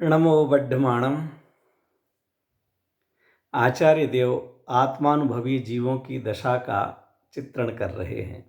नमो बड्ढमाणम। आचार्य देव आत्मानुभवी जीवों की दशा का चित्रण कर रहे हैं।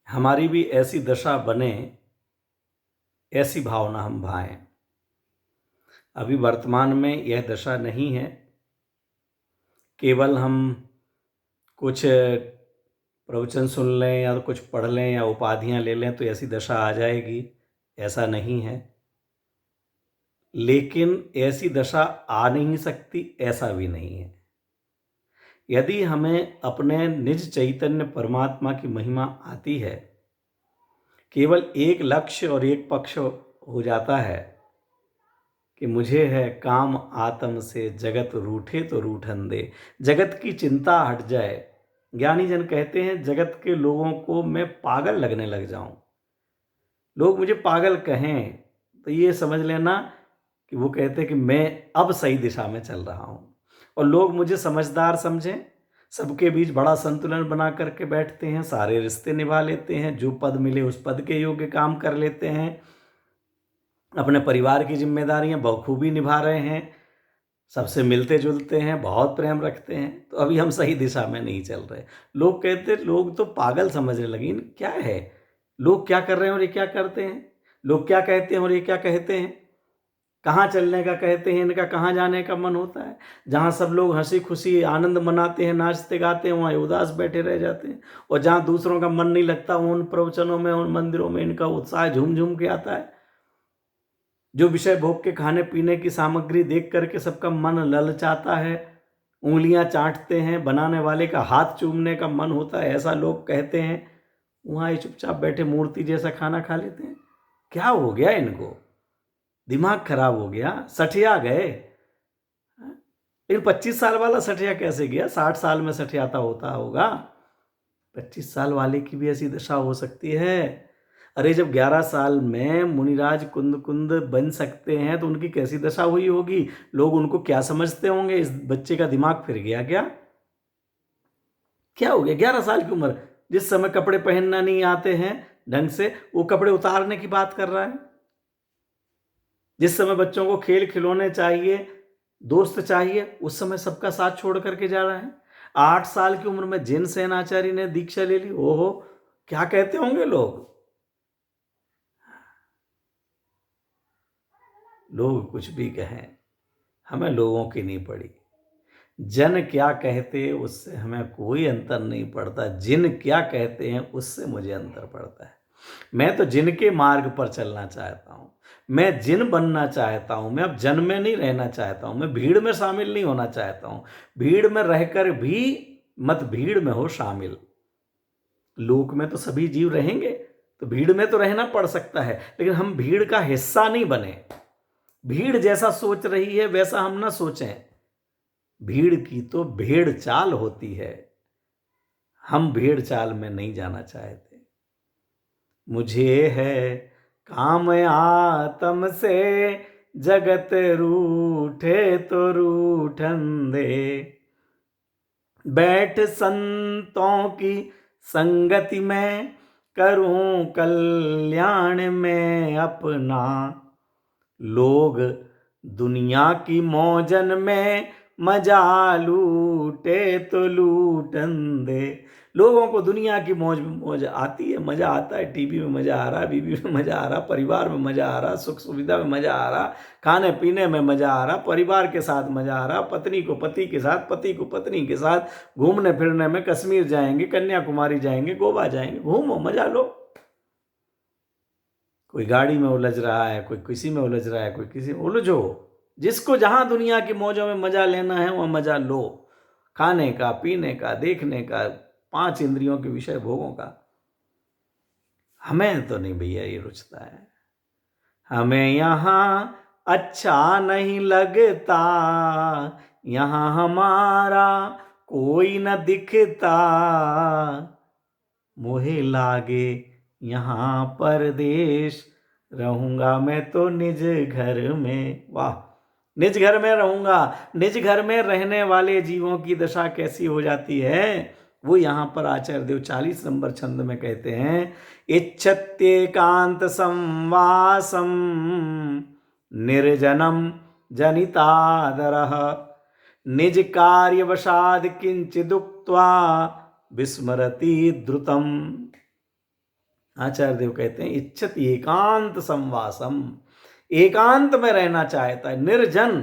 हमारी भी ऐसी दशा बने, ऐसी भावना हम भाएं। अभी वर्तमान में यह दशा नहीं है। केवल हम कुछ प्रवचन सुन लें या कुछ पढ़ लें या उपाधियां ले लें तो ऐसी दशा आ जाएगी, ऐसा नहीं है। लेकिन ऐसी दशा आ नहीं सकती, ऐसा भी नहीं है। यदि हमें अपने निज चैतन्य परमात्मा की महिमा आती है, केवल एक लक्ष्य और एक पक्ष हो जाता है कि मुझे है काम आत्म से, जगत रूठे तो रूठन दे। जगत की चिंता हट जाए। ज्ञानी जन कहते हैं जगत के लोगों को मैं पागल लगने लग जाऊं। लोग मुझे पागल कहें तो ये समझ लेना कि वो कहते हैं कि मैं अब सही दिशा में चल रहा हूं। और लोग मुझे समझदार समझें, सबके बीच बड़ा संतुलन बना करके बैठते हैं, सारे रिश्ते निभा लेते हैं, जो पद मिले उस पद के योग्य काम कर लेते हैं, अपने परिवार की जिम्मेदारियां बखूबी निभा रहे हैं, सबसे मिलते जुलते हैं, बहुत प्रेम रखते हैं, तो अभी हम सही दिशा में नहीं चल रहे। लोग कहते, लोग तो पागल समझने लगे, क्या है, लोग क्या कर रहे हैं और ये क्या करते हैं, लोग क्या कहते हैं और ये क्या कहते हैं, कहाँ चलने का कहते हैं, इनका कहाँ जाने का मन होता है। जहाँ सब लोग हंसी खुशी आनंद मनाते हैं, नाचते गाते हैं, वहाँ उदास बैठे रह जाते हैं। और जहाँ दूसरों का मन नहीं लगता, उन प्रवचनों में, उन मंदिरों में इनका उत्साह झूम झूम के आता है। जो विषय भोग के खाने पीने की सामग्री देख करके सबका मन ललचाता है, उंगलियां चाटते हैं, बनाने वाले का हाथ चूमने का मन होता है, ऐसा लोग कहते हैं, वहाँ ये चुपचाप बैठे मूर्ति जैसा खाना खा लेते हैं। क्या हो गया इनको, दिमाग खराब हो गया, सठिया गए। लेकिन 25 साल वाला सठिया कैसे गया? 60 साल में सठियाता होता होगा। 25 साल वाले की भी ऐसी दशा हो सकती है। अरे जब 11 साल में मुनिराज कुंद कुंद बन सकते हैं तो उनकी कैसी दशा हुई होगी? लोग उनको क्या समझते होंगे? इस बच्चे का दिमाग फिर गया क्या? क्या हो गया? 11 साल की उम्र, जिस समय कपड़े पहनना नहीं आते हैं ढंग से, वो कपड़े उतारने की बात कर रहा है। जिस समय बच्चों को खेल खिलौने चाहिए, दोस्त चाहिए, उस समय सबका साथ छोड़ करके जा रहा है। 8 साल की उम्र में जैन सेनाचार्य ने दीक्षा ले ली। ओहो, क्या कहते होंगे लोग? लोग कुछ भी कहें, हमें लोगों की नहीं पड़ी। जन क्या कहते उससे हमें कोई अंतर नहीं पड़ता, जिन क्या कहते हैं उससे मुझे अंतर पड़ता है। मैं तो जिनके मार्ग पर चलना चाहता हूं, मैं जिन बनना चाहता हूं। मैं अब जन में नहीं रहना चाहता हूं, मैं भीड़ में शामिल नहीं होना चाहता हूं। भीड़ में रहकर भी मत भीड़ में हो शामिल। लोक में तो सभी जीव रहेंगे, तो भीड़ में तो रहना पड़ सकता है, लेकिन हम भीड़ का हिस्सा नहीं बने। भीड़ जैसा सोच रही है वैसा हम ना सोचें। भीड़ की तो भेड़ चाल होती है, हम भेड़ चाल में नहीं जाना चाहते। मुझे है काम आत्म से, जगत रूठे तो रूठन दे। बैठ संतों की संगति में, करूं कल्याण में अपना। लोग दुनिया की मौजन में, मजा लूटे तो लूटन दे। लोगों को दुनिया की मौज आती है, मजा आता है। टीवी में मजा आ रहा, बीवी में मजा आ रहा, परिवार में मजा आ रहा, सुख सुविधा में मजा आ रहा, खाने पीने में मजा आ रहा, परिवार के साथ मजा आ रहा, पत्नी को पति के साथ, पति को पत्नी के साथ घूमने फिरने में। कश्मीर जाएंगे, कन्याकुमारी जाएंगे, गोवा जाएंगे, घूमो मजा लो। कोई गाड़ी में उलझ रहा है, कोई किसी में उलझ रहा है, कोई किसी में उलझो। जिसको जहां दुनिया की मौजों में मजा लेना है वहां मजा लो। खाने का, पीने का, देखने का, 5 इंद्रियों के विषय भोगों का। हमें तो नहीं भैया ये रुचता है। हमें यहां अच्छा नहीं लगता, यहां हमारा कोई न दिखता। मोहे लागे यहाँ परदेश, रहूंगा मैं तो निज घर में। वाह, निज घर में रहूंगा। निज घर में रहने वाले जीवों की दशा कैसी हो जाती है? वो यहाँ पर आचार्य देव 40 नंबर छंद में कहते हैं, इच्छत्येकांत संवासम निर्जनम जनितादरः निज कार्यवशाद किंचिदुक्त्वा विस्मरति द्रुतम। आचार्य देव कहते हैं, इच्छति एकांत संवासम, एकांत में रहना चाहता है, निर्जन,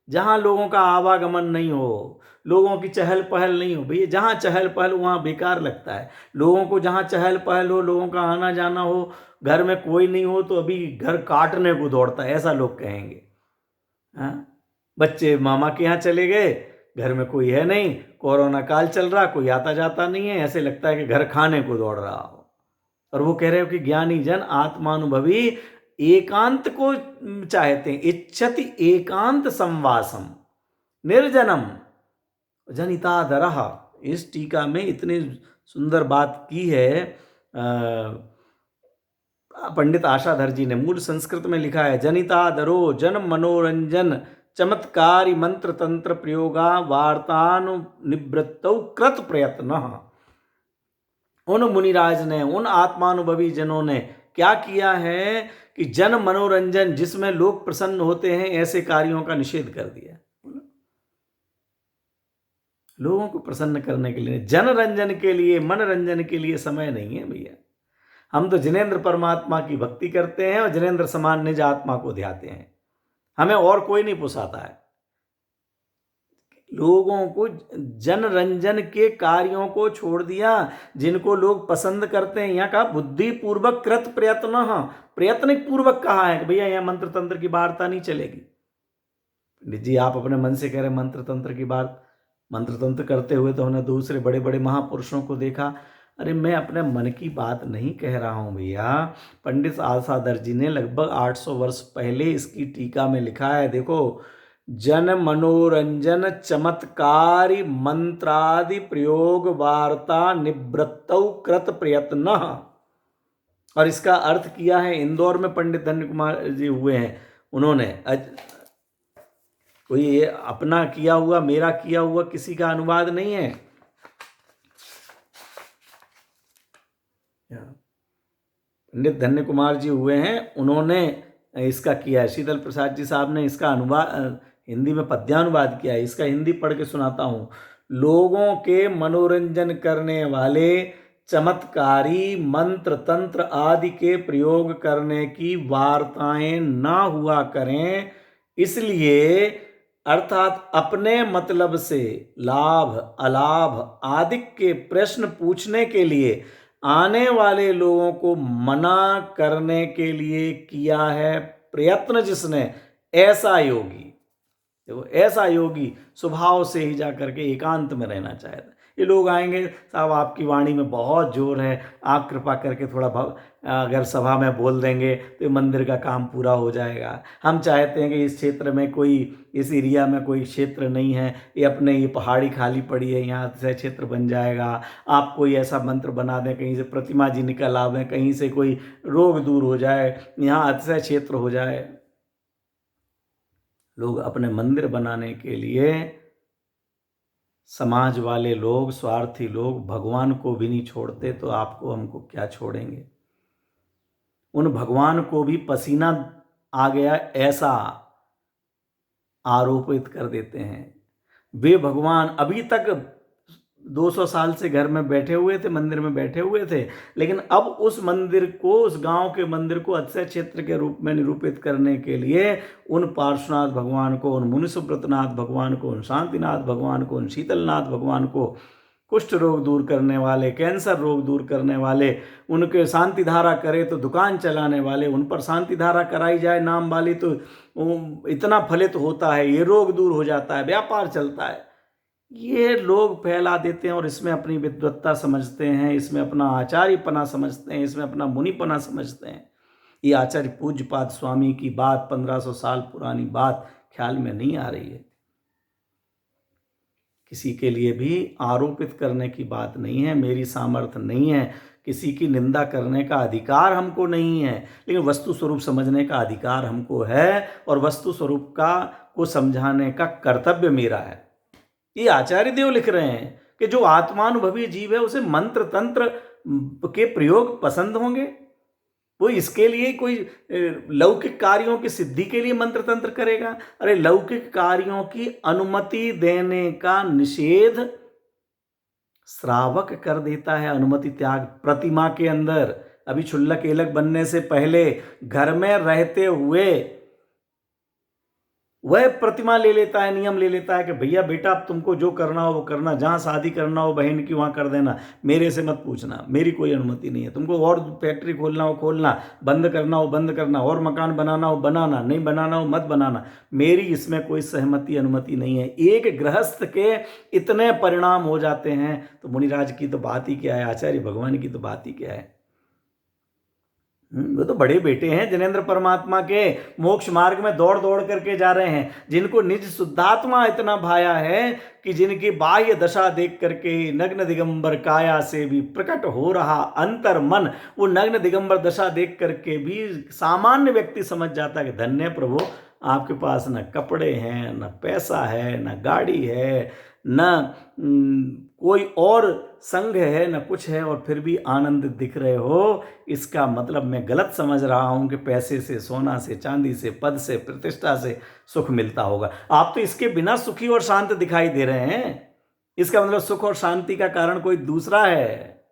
जहां लोगों का आवागमन नहीं हो, लोगों की चहल पहल नहीं हो। भैया जहां चहल पहल वहां बेकार लगता है लोगों को, जहां चहल पहल हो, लोगों का आना जाना हो, घर में कोई नहीं हो तो अभी घर काटने को दौड़ता है, ऐसा लोग कहेंगे। हाँ, बच्चे मामा के यहाँ चले गए, घर में कोई है नहीं, कोरोना काल चल रहा, कोई आता जाता नहीं है, ऐसे लगता है कि घर खाने को दौड़ रहा हो। और वो कह रहे हो कि ज्ञानी जन आत्मानुभवी एकांत को चाहते हैं, इच्छति एकांत संवासम निर्जनम जनितादरः। इस टीका में इतनी सुंदर बात की है पंडित आशाधर जी ने। मूल संस्कृत में लिखा है, जनितादरो जन मनोरंजन चमत्कारी मंत्र तंत्र प्रयोगा वार्तानुनिवृत्तौ कृत प्रयत्न। उन मुनिराज ने, उन आत्मानुभवी जनों ने क्या किया है कि जन मनोरंजन, जिसमें लोग प्रसन्न होते हैं, ऐसे कार्यों का निषेध कर दिया। लोगों को प्रसन्न करने के लिए, जनरंजन के लिए, मनोरंजन के लिए समय नहीं है भैया। हम तो जिनेंद्र परमात्मा की भक्ति करते हैं और जिनेंद्र समान निज आत्मा को ध्याते हैं, हमें और कोई नहीं पुसाता है। लोगों को जनरंजन के कार्यों को छोड़ दिया, जिनको लोग पसंद करते हैं। यहाँ कहा बुद्धिपूर्वक कृत प्रयत्न, प्रयत्न पूर्वक कहा है कि भैया यहाँ मंत्र तंत्र की वार्ता नहीं चलेगी। पंडित जी आप अपने मन से कह रहे मंत्र तंत्र की बात, मंत्र तंत्र करते हुए तो हमने दूसरे बड़े बड़े महापुरुषों को देखा। अरे मैं अपने मन की बात नहीं कह रहा हूँ भैया, पंडित आशाधर जी ने लगभग 800 वर्ष पहले इसकी टीका में लिखा है। देखो, जन मनोरंजन चमत्कारी मंत्रादि प्रयोग वार्ता निवृत्तौ कृत प्रयत्न। और इसका अर्थ किया है, इंदौर में पंडित धन्य कुमार जी हुए हैं, उन्होंने कोई ये अपना किया हुआ, मेरा किया हुआ किसी का अनुवाद नहीं है। पंडित धन्य कुमार जी हुए हैं, उन्होंने इसका किया है। शीतल प्रसाद जी साहब ने इसका अनुवाद हिंदी में पद्यानुवाद किया है। इसका हिंदी पढ़ के सुनाता हूँ। लोगों के मनोरंजन करने वाले चमत्कारी मंत्र तंत्र आदि के प्रयोग करने की वार्ताएं ना हुआ करें, इसलिए अर्थात अपने मतलब से लाभ अलाभ आदि के प्रश्न पूछने के लिए आने वाले लोगों को मना करने के लिए किया है प्रयत्न जिसने, ऐसा योगी, देखो ऐसा योगी स्वभाव से ही जा करके एकांत में रहना चाहता है। ये लोग आएंगे, साहब आपकी वाणी में बहुत जोर है, आप कृपा करके थोड़ा अगर सभा में बोल देंगे तो ये मंदिर का काम पूरा हो जाएगा। हम चाहते हैं कि इस क्षेत्र में कोई, इस एरिया में कोई क्षेत्र नहीं है, ये अपने ये पहाड़ी खाली पड़ी है, यहाँ से क्षेत्र बन जाएगा। आप कोई ऐसा मंत्र बना दें, कहीं से प्रतिमा जी निकल आवे, कहीं से कोई रोग दूर हो जाए, यहाँ अतिशय क्षेत्र हो जाए। लोग अपने मंदिर बनाने के लिए, समाज वाले लोग, स्वार्थी लोग भगवान को भी नहीं छोड़ते, तो आपको हमको क्या छोड़ेंगे। उन भगवान को भी पसीना आ गया ऐसा आरोपित कर देते हैं। वे भगवान अभी तक 200 साल से घर में बैठे हुए थे, मंदिर में बैठे हुए थे, लेकिन अब उस मंदिर को, उस गांव के मंदिर को अतिशय क्षेत्र के रूप में निरूपित करने के लिए उन पार्श्वनाथ भगवान को, उन मुनिसुब्रतनाथ भगवान को, उन शांतिनाथ भगवान को, उन शीतलनाथ भगवान को, कुष्ठ रोग दूर करने वाले, कैंसर रोग दूर करने वाले, उनके शांति धारा करे तो दुकान चलाने वाले, उन पर शांति धारा कराई जाए नाम वाली तो इतना फलित होता है, ये रोग दूर हो जाता है, व्यापार चलता है। ये लोग फैला देते हैं और इसमें अपनी विद्वत्ता समझते हैं, इसमें अपना आचार्यपना समझते हैं, इसमें अपना मुनिपना समझते हैं। ये आचार्य पूज्यपाद स्वामी की बात, 1500 साल पुरानी बात ख्याल में नहीं आ रही है। किसी के लिए भी आरोपित करने की बात नहीं है, मेरी सामर्थ्य नहीं है, किसी की निंदा करने का अधिकार हमको नहीं है, लेकिन वस्तु स्वरूप समझने का अधिकार हमको है और वस्तु स्वरूप को समझाने का कर्तव्य मेरा है। ये आचार्य देव लिख रहे हैं कि जो आत्मानुभवी जीव है उसे मंत्र तंत्र के प्रयोग पसंद होंगे? वो इसके लिए कोई लौकिक कार्यों की सिद्धि के लिए मंत्र तंत्र करेगा? अरे लौकिक कार्यों की अनुमति देने का निषेध श्रावक कर देता है। अनुमति त्याग प्रतिमा के अंदर, अभी क्षुल्लक एलक बनने से पहले घर में रहते हुए वह प्रतिमा ले लेता है, नियम ले लेता है कि भैया बेटा अब तुमको जो करना हो वो करना, जहाँ शादी करना हो बहन की वहाँ कर देना, मेरे से मत पूछना, मेरी कोई अनुमति नहीं है। तुमको और फैक्ट्री खोलना हो खोलना, बंद करना हो बंद करना, और मकान बनाना हो बनाना, नहीं बनाना हो मत बनाना, मेरी इसमें कोई सहमति अनुमति नहीं है। एक गृहस्थ के इतने परिणाम हो जाते हैं तो मुनिराज की तो बात ही क्या है, आचार्य भगवान की तो बात ही क्या है। वो तो बड़े बेटे हैं जिनेंद्र परमात्मा के, मोक्ष मार्ग में दौड़ दौड़ करके जा रहे हैं, जिनको निज शुद्धात्मा इतना भाया है कि जिनकी बाह्य दशा देख करके नग्न दिगंबर काया से भी प्रकट हो रहा अंतर मन, वो नग्न दिगंबर दशा देख करके भी सामान्य व्यक्ति समझ जाता है कि धन्य प्रभु, आपके पास न कपड़े हैं, न पैसा है, न गाड़ी है, न कोई और संग है, न कुछ है, और फिर भी आनंद दिख रहे हो। इसका मतलब मैं गलत समझ रहा हूं कि पैसे से, सोना से, चांदी से, पद से, प्रतिष्ठा से सुख मिलता होगा। आप तो इसके बिना सुखी और शांत दिखाई दे रहे हैं। इसका मतलब सुख और शांति का कारण कोई दूसरा है।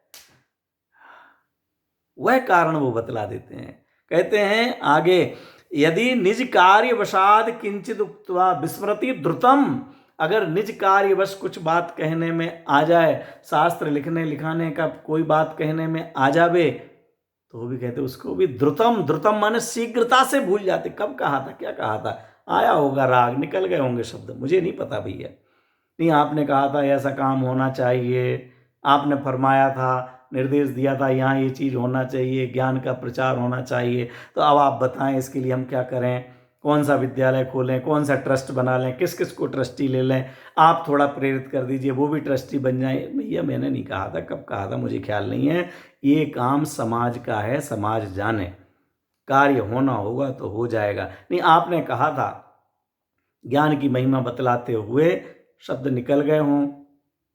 वह कारण वो बतला देते हैं। कहते हैं आगे, यदि निज कार्य वशाद किंचित उक्त्वा विस्मृति द्रुतम, अगर निज कार्यवश कुछ बात कहने में आ जाए, शास्त्र लिखने लिखाने का कोई बात कहने में आ जावे, तो भी कहते उसको भी द्रुतम, द्रुतम माने शीघ्रता से भूल जाते। कब कहा था, क्या कहा था, आया होगा राग, निकल गए होंगे शब्द, मुझे नहीं पता भैया। नहीं आपने कहा था ऐसा काम होना चाहिए, आपने फरमाया था, निर्देश दिया था यहाँ ये चीज़ होना चाहिए, ज्ञान का प्रचार होना चाहिए, तो अब आप बताएं इसके लिए हम क्या करें, कौन सा विद्यालय खोलें, कौन सा ट्रस्ट बना लें, किस किस को ट्रस्टी ले लें, आप थोड़ा प्रेरित कर दीजिए वो भी ट्रस्टी बन जाए। भैया मैंने नहीं कहा था, कब कहा था मुझे ख्याल नहीं है। ये काम समाज का है, समाज जाने, कार्य होना होगा तो हो जाएगा। नहीं आपने कहा था ज्ञान की महिमा बतलाते हुए शब्द निकल गए हों,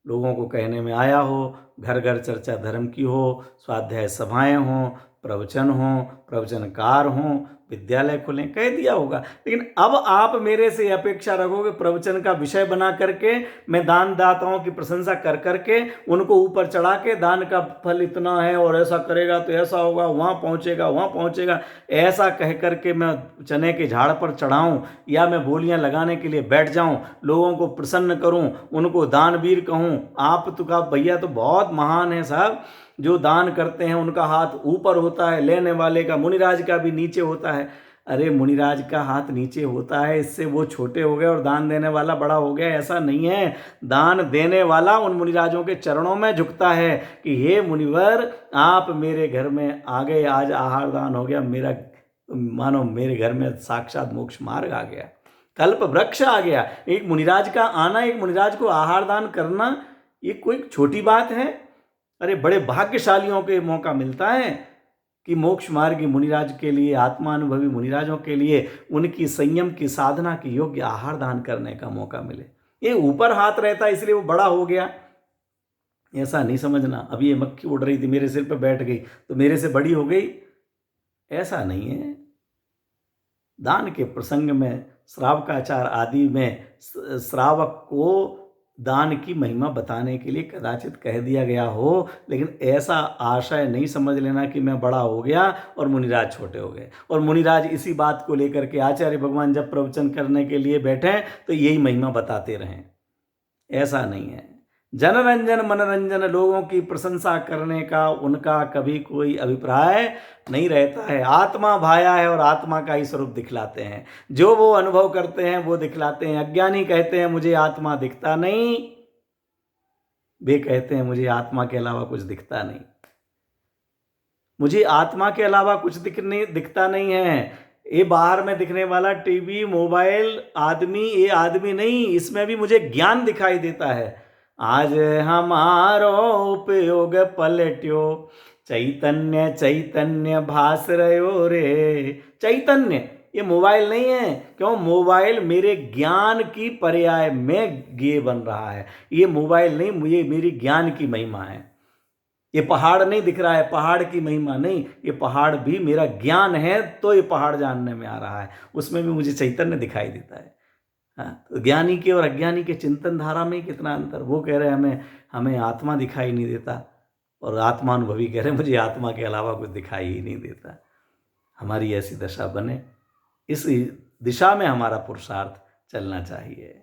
लोगों को कहने में आया हो, घर घर चर्चा धर्म की हो, स्वाध्याय सभाएं हों, प्रवचन हों, प्रवचनकार हों, विद्यालय खुलें, कह दिया होगा। लेकिन अब आप मेरे से अपेक्षा रखोगे प्रवचन का विषय बना करके मैं दान दाताओं की प्रशंसा कर करके उनको ऊपर चढ़ा के दान का फल इतना है और ऐसा करेगा तो ऐसा होगा, वहाँ पहुँचेगा, ऐसा कह करके मैं चने के झाड़ पर चढ़ाऊँ या मैं बोलियाँ लगाने के लिए बैठ जाऊँ, लोगों को प्रसन्न करूँ, उनको दानवीर कहूँ। आप तो कहा भैया तो बहुत महान है साहब, जो दान करते हैं उनका हाथ ऊपर होता है, लेने वाले का, मुनिराज का भी नीचे होता है। अरे मुनिराज का हाथ नीचे होता है, इससे वो छोटे हो गए और दान देने वाला बड़ा हो गया, ऐसा नहीं है। दान देने वाला उन मुनिराजों के चरणों में झुकता है कि हे मुनिवर आप मेरे घर में आ गए, आज आहार दान हो गया, मेरा मानो मेरे घर में साक्षात मोक्ष मार्ग आ गया, कल्प वृक्ष आ गया। एक मुनिराज का आना, एक मुनिराज को आहार दान करना, ये कोई छोटी बात है? अरे बड़े भाग्यशालियों के मौका मिलता है कि मोक्ष मार्गी मुनिराज के लिए, आत्मानुभवी मुनिराजों के लिए उनकी संयम की साधना की योग्य आहार दान करने का मौका मिले। ये ऊपर हाथ रहता है इसलिए वो बड़ा हो गया, ऐसा नहीं समझना। अभी ये मक्खी उड़ रही थी मेरे सिर पर बैठ गई तो मेरे से बड़ी हो गई, ऐसा नहीं है। दान के प्रसंग में, श्रावकाचार आदि में श्रावक को दान की महिमा बताने के लिए कदाचित कह दिया गया हो, लेकिन ऐसा आशय नहीं समझ लेना कि मैं बड़ा हो गया और मुनिराज छोटे हो गए। और मुनिराज इसी बात को लेकर के आचार्य भगवान जब प्रवचन करने के लिए बैठे तो यही महिमा बताते रहें, ऐसा नहीं है। जनरंजन मनोरंजन, लोगों की प्रशंसा करने का उनका कभी कोई अभिप्राय नहीं रहता है। आत्मा भाया है और आत्मा का ही स्वरूप दिखलाते हैं, जो वो अनुभव करते हैं वो दिखलाते हैं। अज्ञानी कहते हैं मुझे आत्मा दिखता नहीं, वे कहते हैं मुझे आत्मा के अलावा कुछ दिखता नहीं, मुझे आत्मा के अलावा कुछ दिखता नहीं है। ये बाहर में दिखने वाला टीवी, मोबाइल, आदमी, ये आदमी नहीं, इसमें भी मुझे ज्ञान दिखाई देता है। आज हमारो उपयोग पलट्यो, चैतन्य चैतन्य भास रहो रे। चैतन्य ये मोबाइल नहीं है। क्यों? मोबाइल मेरे ज्ञान की पर्याय में ये बन रहा है। ये मोबाइल नहीं, मुझे मेरी ज्ञान की महिमा है। ये पहाड़ नहीं दिख रहा है, पहाड़ की महिमा नहीं, ये पहाड़ भी मेरा ज्ञान है, तो ये पहाड़ जानने में आ रहा है, उसमें भी मुझे चैतन्य दिखाई देता है। हाँ, तो ज्ञानी के और अज्ञानी के चिंतन धारा में कितना अंतर। वो कह रहे हैं हमें हमें आत्मा दिखाई नहीं देता, और आत्मानुभवी कह रहे हैं मुझे आत्मा के अलावा कुछ दिखाई ही नहीं देता। हमारी ऐसी दशा बने, इस दिशा में हमारा पुरुषार्थ चलना चाहिए।